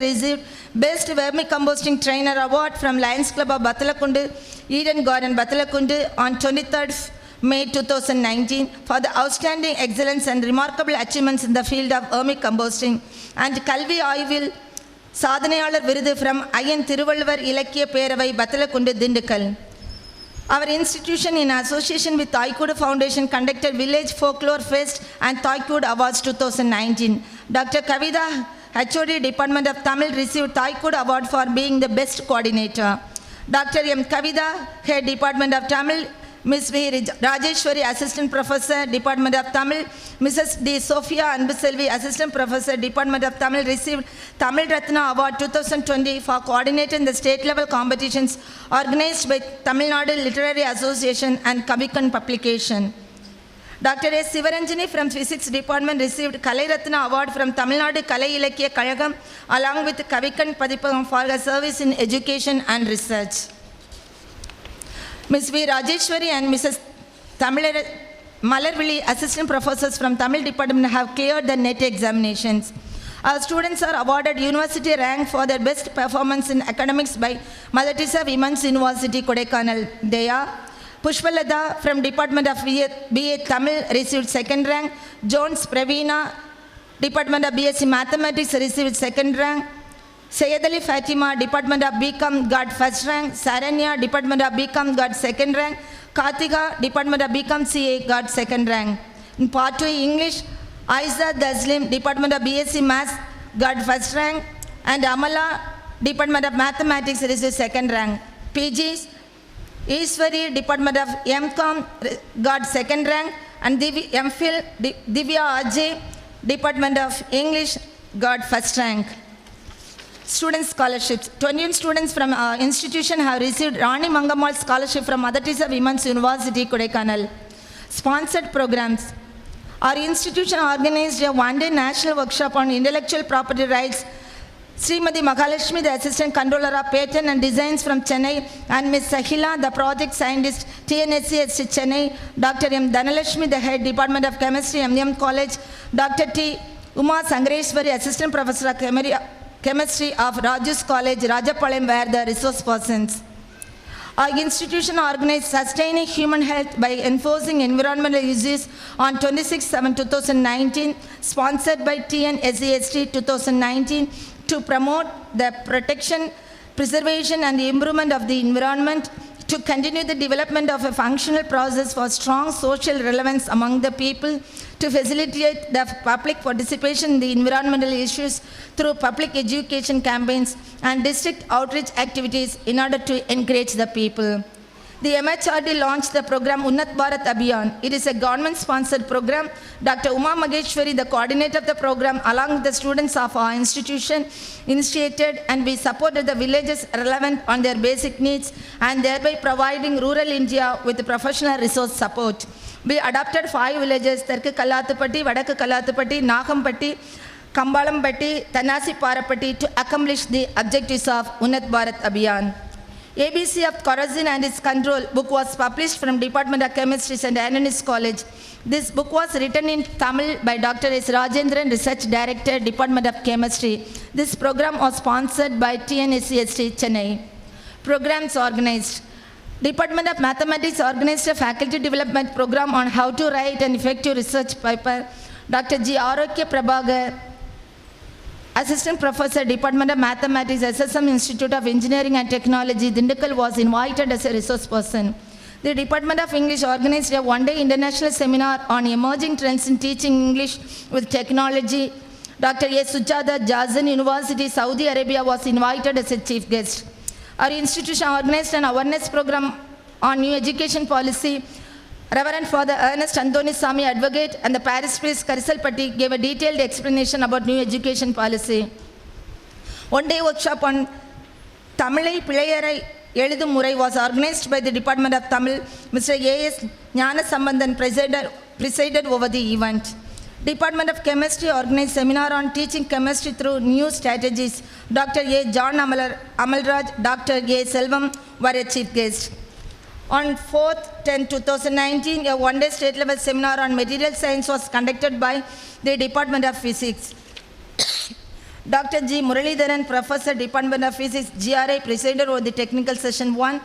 received Best Vermicomposting Trainer Award from Lions Club of Bathalakundu, Eden Garden, Bathalakundu on 23rd May 2019 for the outstanding excellence and remarkable achievements in the field of vermicomposting, and Kalvi Aivil Sadhanayalar Virudu from Ayan Thiruvalluvar Ilakkiya Peravai, Bathalakundu, Dindigul. Our institution, in association with Thoykudu Foundation, conducted Village Folklore Fest and Thoykudu Awards 2019. Dr. Kavitha, HOD Department of Tamil, received Thoykudu Award for being the best coordinator. Dr. M. Kavitha, Head Department of Tamil, Ms. V. Rajeshwari, Assistant Professor, Department of Tamil, Mrs. D. Sophia Anbuselvi, Assistant Professor, Department of Tamil, received Tamil Ratna Award 2020 for coordinating the state-level competitions organized by Tamil Nadu Literary Association and Kavikan Publication. Dr. S. Sivaranjani from Physics Department received Kalai Ratna Award from Tamil Nadu Kalai Ilakkiya Kazhagam along with Kavikan Padipagam for her service in education and research. Ms. V. Rajeshwari and Mrs. Malarvili, Assistant Professors from Tamil Department, have cleared the NET examinations. Our students are awarded university rank for their best performance in academics by Mother Teresa Women's University, Kodaikanal. They are Pushpalada from Department of BA Tamil received second rank. Jones Praveena, Department of BSc Mathematics, received second rank. Sayyidali Fatima, Department of BCom, got first rank. Saranya, Department of BCom, got second rank. Kartika, Department of BCom CA, got second rank. In Part 2 English, Aiza Daslim, Department of BSc Maths, got first rank. And Amala, Department of Mathematics, received second rank. PGs, Iswari, Department of MCom, got second rank. And MPhil, Divya Ajay, Department of English, got first rank. Student scholarships. 21 students from our institution have received Rani Mangammal Scholarship from Mother Teresa Women's University, Kodaikanal. Sponsored programs. Our institution organized a one-day national workshop on intellectual property rights. Srimati Mahalakshmi, the Assistant Controller of Patent and Designs from Chennai, and Ms. Sahila, the Project Scientist, TNSCH Chennai, Dr. M. Dhanalakshmi, the Head Department of Chemistry, MM College, Dr. T. Uma Sangreshwari, Assistant Professor of Chemistry of Rajus College, Rajapalayam, were the resource persons. Our institution organized Sustaining Human Health by Enforcing Environmental Uses on 26/7/2019, sponsored by TNSCST 2019, to promote the protection, preservation and the improvement of the environment, to continue the development of a functional process for strong social relevance among the people, to facilitate the public participation in the environmental issues through public education campaigns and district outreach activities in order to encourage the people. The MHRD launched the program Unnat Bharat Abhiyan. It is a government-sponsored program. Dr. Uma Maheshwari, the coordinator of the program, along with the students of our institution, initiated, and we supported the villages relevant on their basic needs and thereby providing rural India with professional resource support. We adopted 5 villages, Terku Kalatupatti, Vadakku Kalatupatti, Nagampatti, Kambalampatti, Tanasi Parapatti, to accomplish the objectives of Unnat Bharat Abhiyan. ABC of Corrosion and its Control book was published from Department of Chemistry, St. Anthony's College. This book was written in Tamil by Dr. S. Rajendran, Research Director, Department of Chemistry. This program was sponsored by TNSCST Chennai. Programs organized. Department of Mathematics organized a faculty development program on how to write an effective research paper. Dr. G. Arokya Prabhagar, Assistant Professor, Department of Mathematics, SSM Institute of Engineering and Technology, Dindigul, was invited as a resource person. The Department of English organized a one-day international seminar on emerging trends in teaching English with technology. Dr. A. Sujata, Jazan University, Saudi Arabia, was invited as a chief guest. Our institution organized an awareness program on new education policy. Reverend Father Ernest Anthony Sami, advocate, and the parish priest Karisal Patti gave a detailed explanation about new education policy. One-day workshop on Tamilai Pilayarai Eludum Murai was organized by the Department of Tamil. Mr. A.S. Jnana Sambandhan presided over the event. Department of Chemistry organized seminar on teaching chemistry through new strategies. Dr. A. John Amalraj, Dr. A. Selvam were a chief guest. On 4/10/2019, a one-day state-level seminar on material science was conducted by the Department of Physics. Dr. G. Muralidharan, Professor, Department of Physics, GRI, presided over the technical session 1.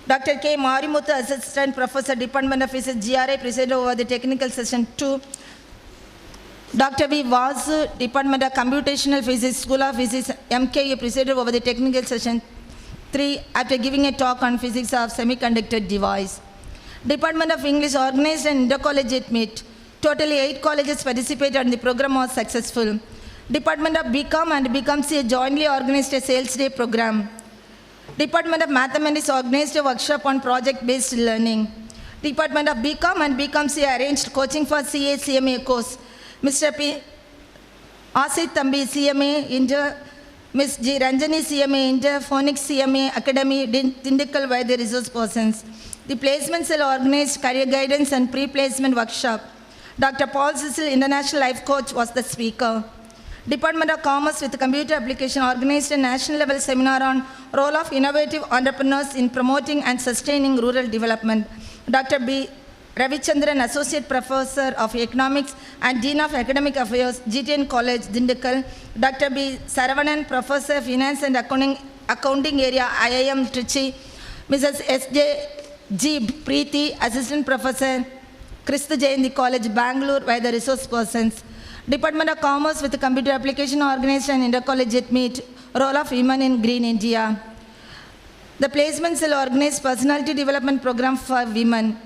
Dr. K. Marimuthu, Assistant Professor, Department of Physics, GRI, presided over the technical session 2. Dr. V. Vasu, Department of Computational Physics, School of Physics, MKU, presided over the technical session 3 after giving a talk on physics of semiconductor device. Department of English organized an intercollegiate meet. Totally 8 colleges participated and the program was successful. Department of BCom and BCom-CA jointly organized a sales day program. Department of Mathematics organized a workshop on project-based learning. Department of BCom and BCom-CA arranged coaching for CA CMA course. Mr. P. Asit Thambi CMA Inter, Ms. G. Ranjani CMA Inter, Phonics CMA Academy, Dindikkal by the resource persons. The placement cell organized career guidance and pre-placement workshop. Dr. Paul Cecil, International Life Coach, was the speaker. Department of Commerce with Computer Application organized a national level seminar on role of innovative entrepreneurs in promoting and sustaining rural development. Dr. B. Ravichandran, Associate Professor of Economics and Dean of Academic Affairs, GTN College, Dindikkal. Dr. B. Saravanan, Professor of Finance and Accounting Area, IIM Trichy. Mrs. S.J. G. Preeti, Assistant Professor, Christa Jayanti College, Bangalore, by the resource persons. Department of Commerce with Computer Application organized an intercollegiate meet, role of women in Green India. The placement cell organized personality development program for women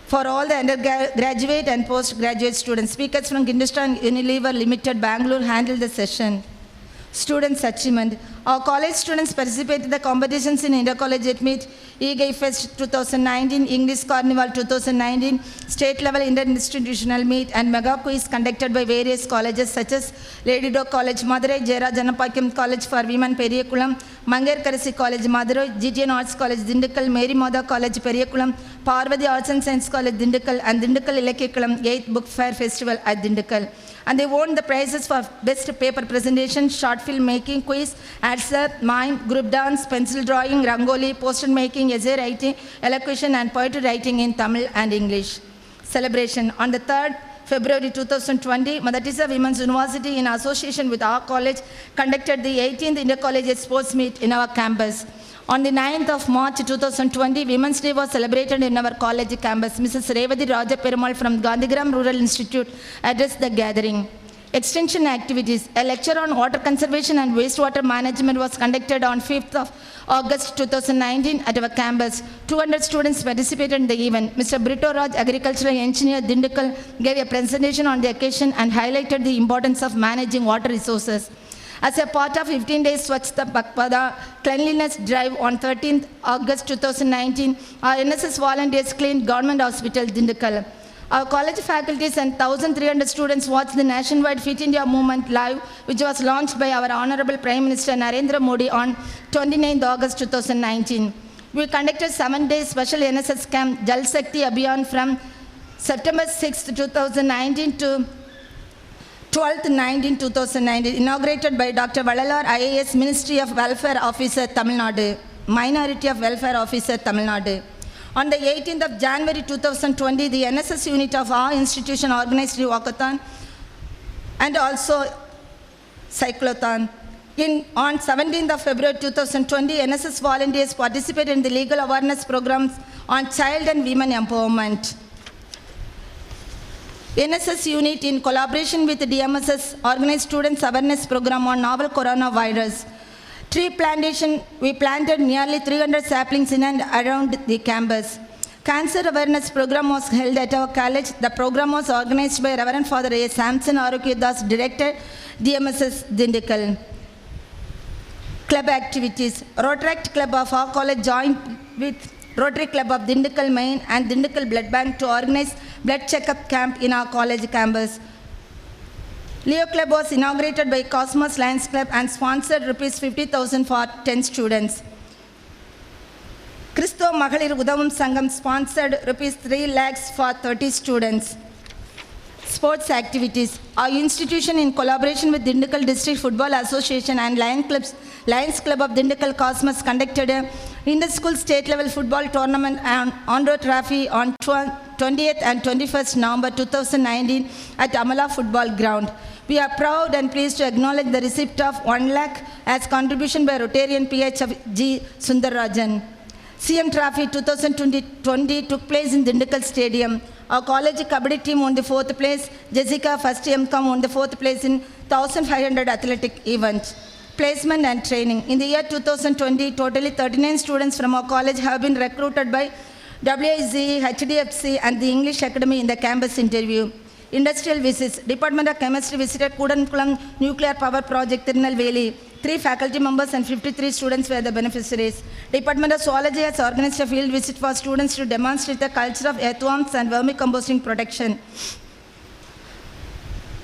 for all the undergraduate and postgraduate students. Speakers from Hindustan Unilever Limited, Bangalore handled the session. Students' achievement. Our college students participated in the competitions in Intercollegiate Meet, EGAI Fest 2019, English Carnival 2019, State Level Interinstitutional Meet and Mega Quiz conducted by various colleges such as Lady Doe College, Madurai, Jera Janapakam College for Women, Periyakulam, Mangar Karasi College, Madurai, GTN Arts College, Dindikkal, Mary Mother College, Periyakulam, Parvati Arts and Science College, Dindikkal, and Dindikkal Ilakikalam 8th Book Fair Festival at Dindikkal. And they won the prizes for Best Paper Presentation, Short Film Making, Quiz, Answer, Mime, Group Dance, Pencil Drawing, Rangoli, Poster Making, Essay Writing, Elocution and Poetry Writing in Tamil and English. Celebration. On the 3rd February 2020, Mother Teresa Women's University in association with our college conducted the 18th Intercollegiate Sports Meet in our campus. On the 9th of March 2020, Women's Day was celebrated in our college campus. Mrs. Revati Raja Perumal from Gandhigram Rural Institute addressed the gathering. Extension activities. A lecture on water conservation and wastewater management was conducted on 5th of August 2019 at our campus. 200 students participated in the event. Mr. Brito Raj, Agricultural Engineer, Dindikkal, gave a presentation on the occasion and highlighted the importance of managing water resources. As a part of 15 days Swachhta Pakpada cleanliness drive on 13th August 2019, our NSS volunteers cleaned Government Hospital, Dindikkal. Our college faculties and 1,300 students watched the nationwide Fit India movement live, which was launched by our Honorable Prime Minister Narendra Modi on 29th August 2019. We conducted 7-day special NSS camp Jal Shakti Abhiyan from September 6, 2019 to 12th 19, 2019, inaugurated by Dr. Valalar, IAS, Ministry of Welfare Officer, Tamil Nadu, Minority of Welfare Officer, Tamil Nadu. On the 18th of January 2020, the NSS unit of our institution organized the walkathon and also cyclothon. On 17th of February 2020, NSS volunteers participated in the legal awareness programs on child and women empowerment. NSS unit in collaboration with DMSS organized students awareness program on novel coronavirus. Tree plantation, we planted nearly 300 saplings in and around the campus. Cancer awareness program was held at our college. The program was organized by Reverend Father A. Samson Arokyadas, Director, DMSS Dindikkal. Club activities. Rotaract Club of our college joined with Rotary Club of Dindikkal Main and Dindikkal Blood Bank to organize blood checkup camp in our college campus. Leo Club was inaugurated by Cosmos Lions Club and sponsored rupees 50,000 for 10 students. Christo Mahalir Udavam Sangam sponsored rupees 3 lakhs for 30 students. Sports activities. Our institution in collaboration with Dindikkal District Football Association and Lions Club of Dindikkal Cosmos conducted a inter-school state level football tournament on Andro Trophy on 20th and 21st November 2019 at Amala Football Ground. We are proud and pleased to acknowledge the receipt of 1 lakh as contribution by Rotarian PH of G. Sundararajan. CM Trophy 2020 took place in Dindukal Stadium. Our college Kabaddi team won the 4th place. Jessica, first MCOM, won the 4th place in 1500 athletic event. Placement and training. In the year 2020, totally 39 students from our college have been recruited by WIZ, HDFC and the English Academy in the campus interview. Industrial visits. Department of Chemistry visited Kudankulam Nuclear Power Project, Tirunelveli. 3 faculty members and 53 students were the beneficiaries. Department of Zoology has organized a field visit for students to demonstrate the culture of earthworms and vermicomposting protection.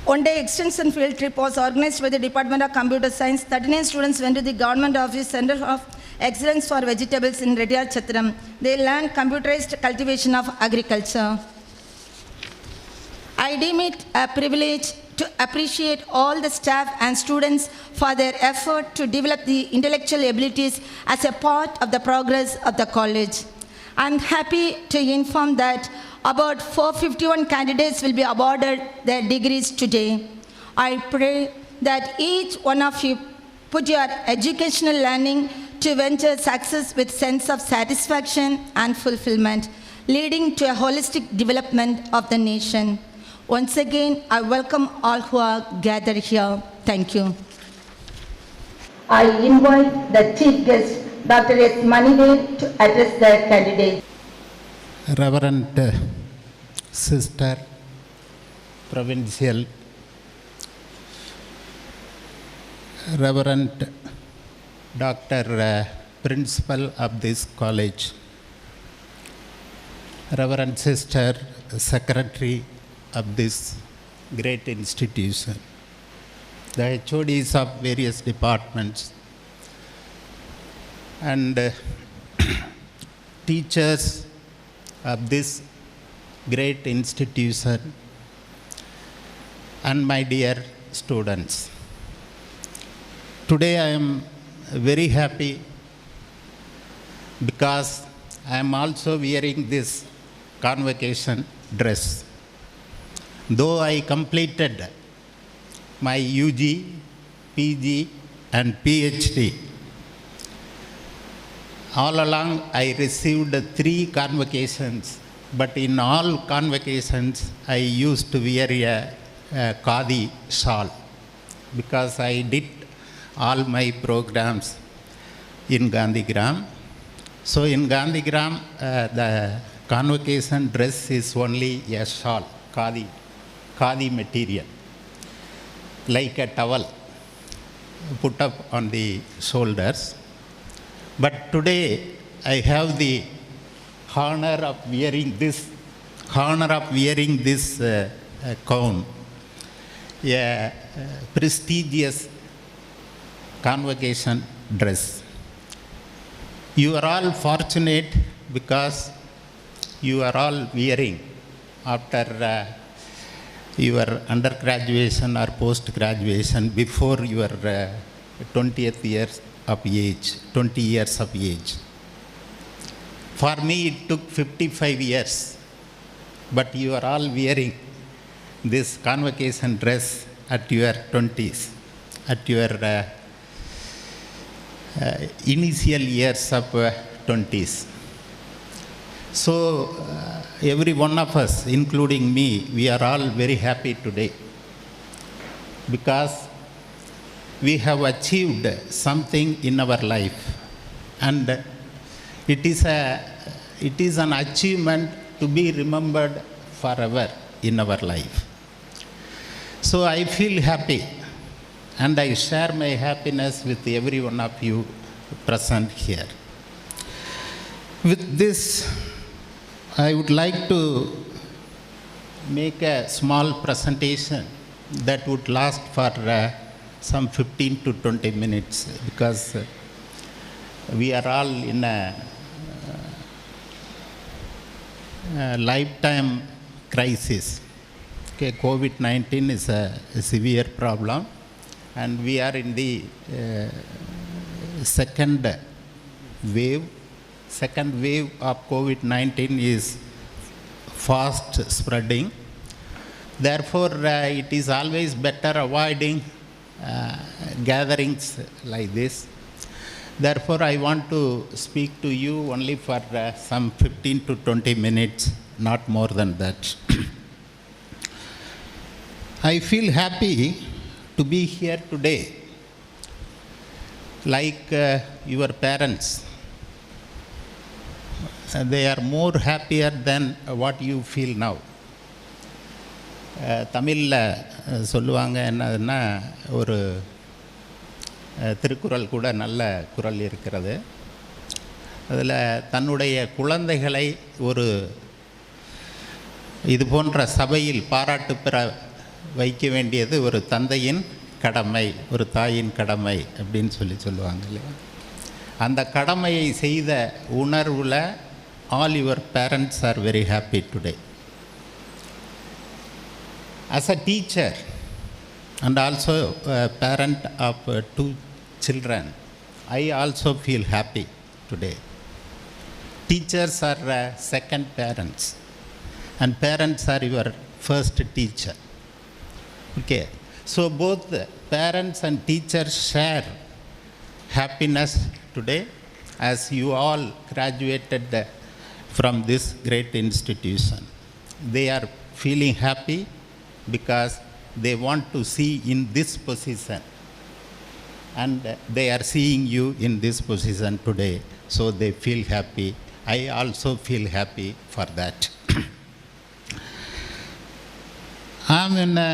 One-day extension field trip was organized by the Department of Computer Science. 39 students went to the Government Office Center of Excellence for Vegetables in Reddyar Chatram. They learned computerized cultivation of agriculture. I deem it a privilege to appreciate all the staff and students for their effort to develop the intellectual abilities as a part of the progress of the college. I am happy to inform that about 451 candidates will be awarded their degrees today. I pray that each one of you put your educational learning to venture success with sense of satisfaction and fulfillment, leading to a holistic development of the nation. Once again, I welcome all who are gathered here. Thank you. I invite the chief guest, Dr. S. Manivel, to address the candidates. Reverend Sister, Provincial, Reverend Dr. Principal of this college, Reverend Sister, Secretary of this great institution, the HODs of various departments, and teachers of this great institution, and my dear students. Today I am very happy because I am also wearing this convocation dress. Though I completed my UG, PG and PhD, all along I received 3 convocations, but in all convocations I used to wear a khadi shawl because I did all my programs in Gandhigram. So in Gandhigram, the convocation dress is only a shawl, khadi material, like a towel put up on the shoulders. But today I have the honor of wearing this gown, a prestigious convocation dress. You are all fortunate because you are all wearing after your undergraduation or post-graduation before your 20 years of age. For me, it took 55 years, but you are all wearing this convocation dress at your 20s, at your initial years of 20s. So, every one of us, including me, we are all very happy today because we have achieved something in our life, and it is an achievement to be remembered forever in our life. So I feel happy, and I share my happiness with every one of you present here. With this, I would like to make a small presentation that would last for some 15 to 20 minutes because we are all in a lifetime crisis. Okay, COVID-19 is a severe problem, and we are in the second wave. Second wave of COVID-19 is fast spreading. Therefore, it is always better avoiding gatherings like this. Therefore, I want to speak to you only for some 15 to 20 minutes, not more than that. I feel happy to be here today, like your parents. They are more happier than what you feel now. தமிழில் சொல்லுவாங்க என்னதுன்னா, ஒரு திருக்குறள் கூட நல்ல குறள் இருக்கிறது. அதில் தன்னுடைய குழந்தைகளை ஒரு இது போன்ற சபையில் பாராட்டு பெற வைக்க வேண்டியது ஒரு தந்தையின் கடமை, ஒரு தாயின் கடமை அப்படின்னு சொல்லுவாங்க இல்லையா. அந்த கடமையை செய்த உணர்வில் all your parents are very happy today. As a teacher and also a parent of two children, I also feel happy today. Teachers are second parents, and parents are your first teacher. Okay, so both parents and teachers share happiness today, as you all graduated from this great institution. They are feeling happy because they want to see in this position, and they are seeing you in this position today, so they feel happy. I also feel happy for that. I am in a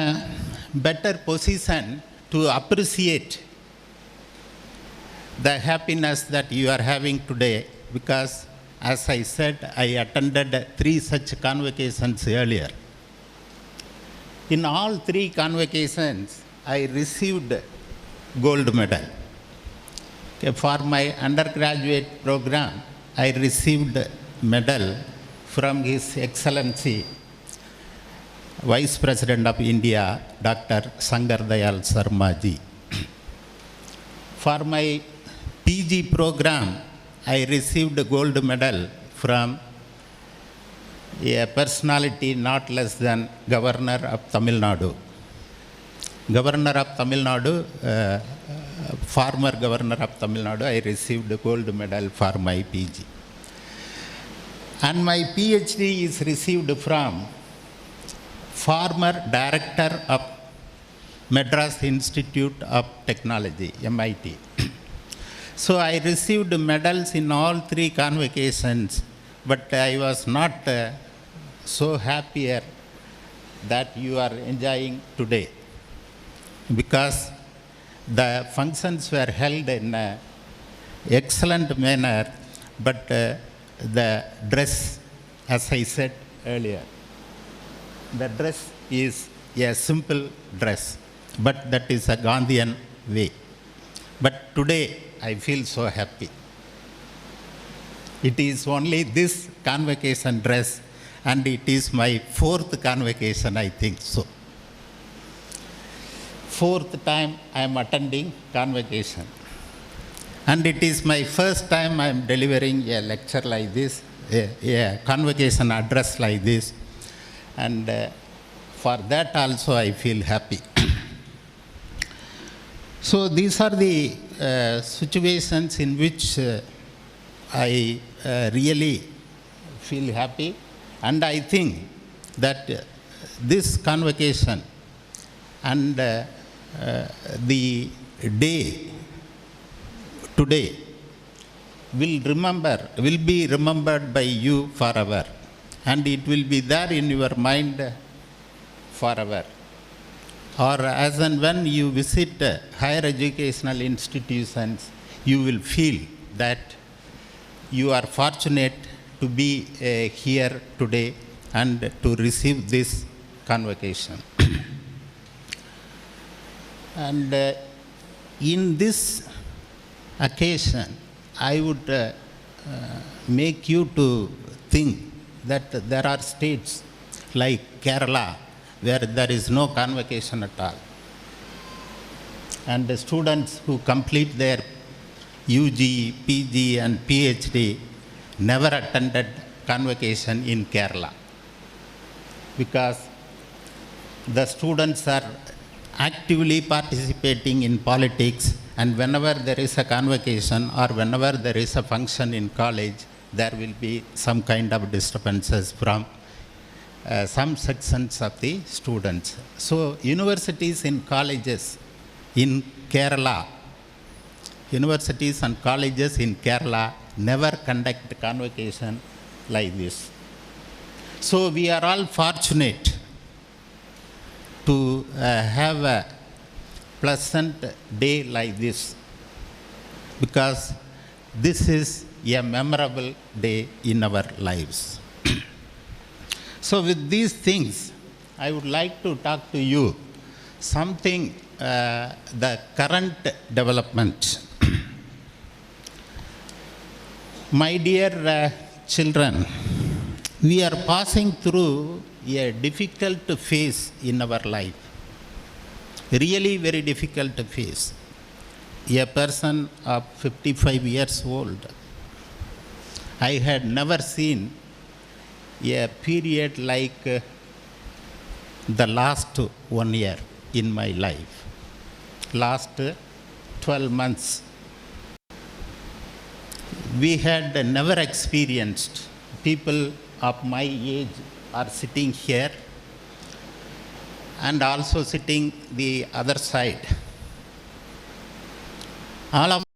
better position to appreciate the happiness that you are having today, because as I said, I attended 3 such convocations earlier. In all 3 convocations, I received gold medal. Okay, for my undergraduate program, I received medal from His Excellency Vice President of India, Dr. Sankar Dayal Sharma ji. For my PG program, I received a gold medal from a personality not less than Governor of Tamil Nadu. Governor of Tamil Nadu, former Governor of Tamil Nadu, I received a gold medal for my PG. And my PhD is received from former Director of Madras Institute of Technology, MIT. So I received medals in all 3 convocations, but I was not so happier that you are enjoying today, because the functions were held in an excellent manner, but the dress, as I said earlier, the dress is a simple dress, but that is a Gandhian way. But today I feel so happy. It is only this convocation dress, and it is my 4th convocation, I think so. 4th time I am attending convocation. And it is my first time I am delivering a lecture like this, a convocation address like this. And for that also I feel happy. So these are the situations in which I really feel happy, and I think that this convocation and the day today will be remembered by you forever, and it will be there in your mind forever. Or as and when you visit higher educational institutions, you will feel that you are fortunate to be here today and to receive this convocation. And in this occasion, I would make you to think that there are states like Kerala where there is no convocation at all. And the students who complete their UG, PG and PhD never attended convocation in Kerala, because the students are actively participating in politics, and whenever there is a convocation or whenever there is a function in college, there will be some kind of disturbances from some sections of the students. So universities and colleges in Kerala, universities and colleges in Kerala never conduct convocation like this. So we are all fortunate to have a pleasant day like this, because this is a memorable day in our lives. So with these things, I would like to talk to you something, the current development. My dear children, we are passing through a difficult phase in our life. Really very difficult phase. A person of 55 years old, I had never seen a period like the last 1 year in my life. Last 12 months. We had never experienced. People of my age are sitting here and also sitting the other side. All of